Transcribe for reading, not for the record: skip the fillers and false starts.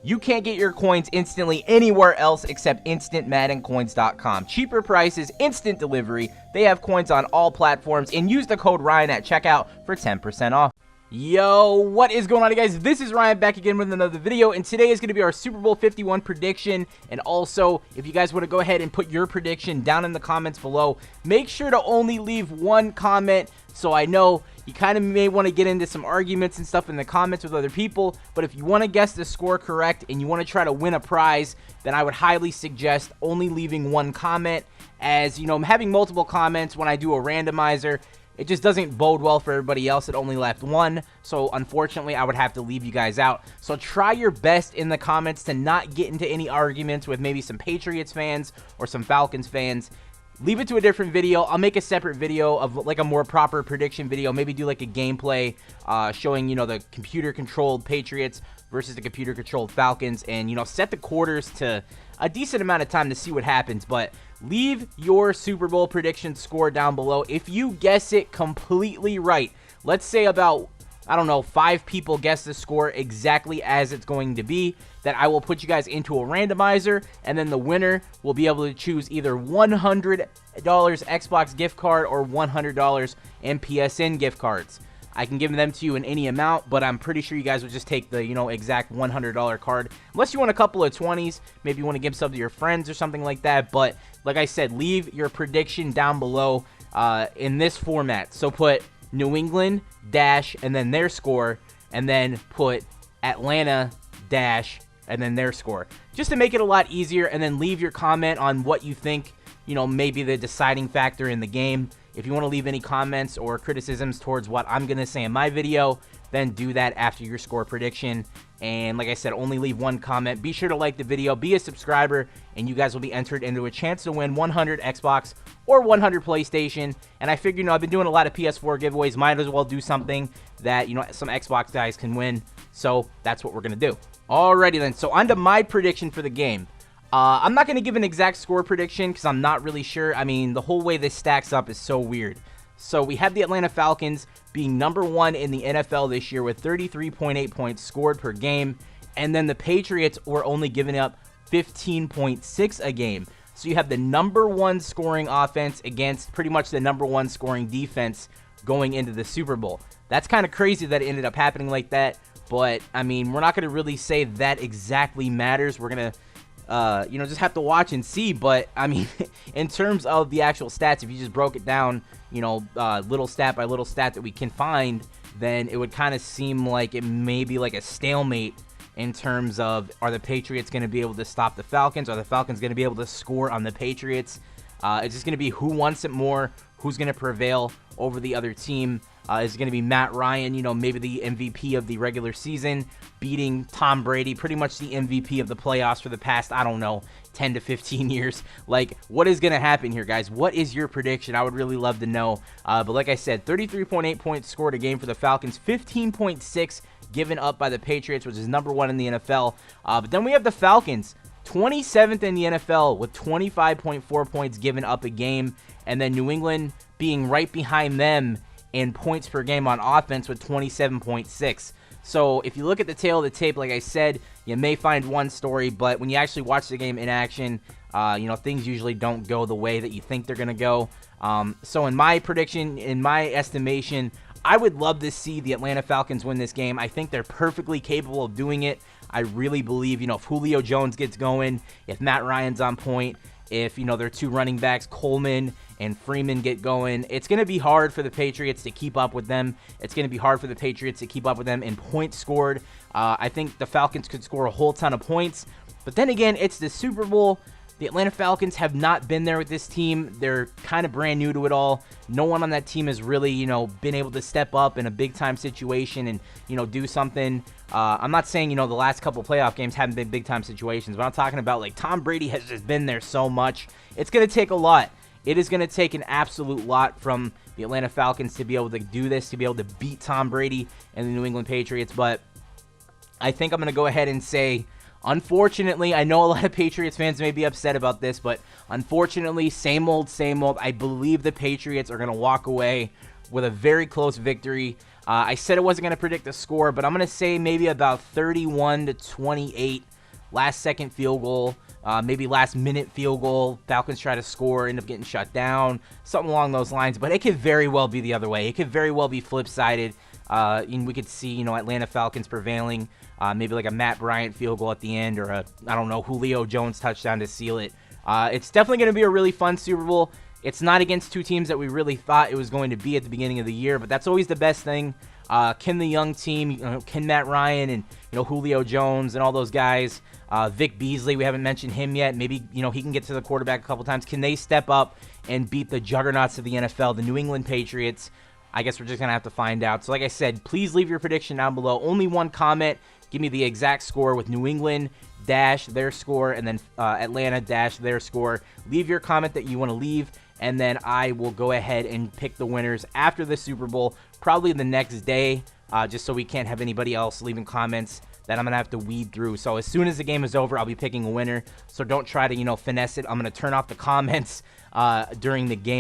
You can't get your coins instantly anywhere else except instantmaddencoins.com. Cheaper prices, instant delivery. They have coins on all platforms, and use the code Ryan at checkout for 10% off. Yo, what is going on, guys? This is Ryan back again with another video, and today is going to be our Super Bowl 51 prediction. And also, if you guys want to go ahead and put your prediction down in the comments below, make sure to only leave one comment, so I know you kind of may want to get into some arguments and stuff in the comments with other people. But if you want to guess the score correct and you want to try to win a prize, then I would highly suggest only leaving one comment, as you know, having multiple comments when I do a randomizer, it just doesn't bode well for everybody else that only left one. So unfortunately, I would have to leave you guys out. So try your best in the comments to not get into any arguments with maybe some Patriots fans or some Falcons fans. Leave it to a different video. I'll make a separate video of like a more proper prediction video. Maybe do like a gameplay showing, you know, the computer-controlled Patriots versus the computer-controlled Falcons, and, you know, set the quarters to a decent amount of time to see what happens. But leave your Super Bowl prediction score down below. If you guess it completely right, let's say about, I don't know, 5 people guess the score exactly as it's going to be, that I will put you guys into a randomizer, and then the winner will be able to choose either $100 Xbox gift card or $100 in PSN gift cards. I can give them to you in any amount, but I'm pretty sure you guys would just take the, you know, exact $100 card. Unless you want a couple of 20s, maybe you want to give some to your friends or something like that. But like I said, leave your prediction down below in this format. So put New England dash and then their score, and then put Atlanta dash and then their score, just to make it a lot easier. And then leave your comment on what you think, you know, maybe the deciding factor in the game. If you want to leave any comments or criticisms towards what I'm going to say in my video, then do that after your score prediction. And like I said, only leave one comment. Be sure to like the video, be a subscriber, and you guys will be entered into a chance to win 100 Xbox or 100 PlayStation. And I figured, you know, I've been doing a lot of PS4 giveaways. Might as well do something that, you know, some Xbox guys can win. So that's what we're going to do. Alrighty then, so on to my prediction for the game. I'm not going to give an exact score prediction because I'm not really sure. I mean, the whole way this stacks up is so weird. So we have the Atlanta Falcons being #1 in the NFL this year with 33.8 points scored per game. And then the Patriots were only giving up 15.6 a game. So you have the #1 scoring offense against pretty much the #1 scoring defense going into the Super Bowl. That's kind of crazy that it ended up happening like that. But, I mean, we're not going to really say that exactly matters. We're going to you know, just have to watch and see. But I mean, in terms of the actual stats, if you just broke it down, you know, little stat by little stat that we can find, then it would kind of seem like it may be like a stalemate in terms of, are the Patriots going to be able to stop the Falcons? Are the Falcons going to be able to score on the Patriots? It's just going to be who wants it more, who's going to prevail over the other team. Is going to be Matt Ryan, you know, maybe the MVP of the regular season, beating Tom Brady, pretty much the MVP of the playoffs for the past, I don't know, 10 to 15 years. Like, what is going to happen here, guys? What is your prediction? I would really love to know. But like I said, 33.8 points scored a game for the Falcons, 15.6 given up by the Patriots, which is #1 in the NFL. But then we have the Falcons, 27th in the NFL with 25.4 points given up a game. And then New England being right behind them in points per game on offense with 27.6. So if you look at the tail of the tape, like I said, you may find one story, but when you actually watch the game in action, you know, things usually don't go the way that you think they're going to go. So in my prediction, in my estimation, I would love to see the Atlanta Falcons win this game. I think they're perfectly capable of doing it. I really believe, you know, if Julio Jones gets going, if Matt Ryan's on point, if, you know, their 2 running backs, Coleman and Freeman, get going, it's going to be hard for the Patriots to keep up with them. It's going to be hard for the Patriots to keep up with them in points scored. I think the Falcons could score a whole ton of points. But then again, it's the Super Bowl. The Atlanta Falcons have not been there with this team. They're kind of brand new to it all. No one on that team has really, you know, been able to step up in a big-time situation and, you know, do something. I'm not saying, you know, the last couple playoff games haven't been big-time situations, but I'm talking about, like, Tom Brady has just been there so much. It's going to take a lot. It is going to take an absolute lot from the Atlanta Falcons to be able to do this, to be able to beat Tom Brady and the New England Patriots. But I think I'm going to go ahead and say, unfortunately, I know a lot of Patriots fans may be upset about this, but unfortunately, same old, same old. I believe the Patriots are going to walk away with a very close victory. I said I wasn't going to predict the score, but I'm going to say maybe about 31-28. Last second field goal, maybe last minute field goal. Falcons try to score, end up getting shut down, something along those lines. But it could very well be the other way. It could very well be flip-sided. And we could see, Atlanta Falcons prevailing. Maybe like a Matt Bryant field goal at the end, or I don't know, Julio Jones touchdown to seal it. It's definitely going to be a really fun Super Bowl. It's not against two teams that we really thought it was going to be at the beginning of the year, but that's always the best thing. Can the young team, can Matt Ryan and Julio Jones and all those guys, Vic Beasley, we haven't mentioned him yet. Maybe he can get to the quarterback a couple times. Can they step up and beat the juggernauts of the NFL, the New England Patriots? I guess we're just gonna have to find out. So like I said, please leave your prediction down below. Only one comment. Give me the exact score with New England dash their score and then Atlanta dash their score. Leave your comment that you want to leave, and then I will go ahead and pick the winners after the Super Bowl, probably the next day, just so we can't have anybody else leaving comments that I'm going to have to weed through. So as soon as the game is over, I'll be picking a winner. So don't try to, finesse it. I'm going to turn off the comments during the game.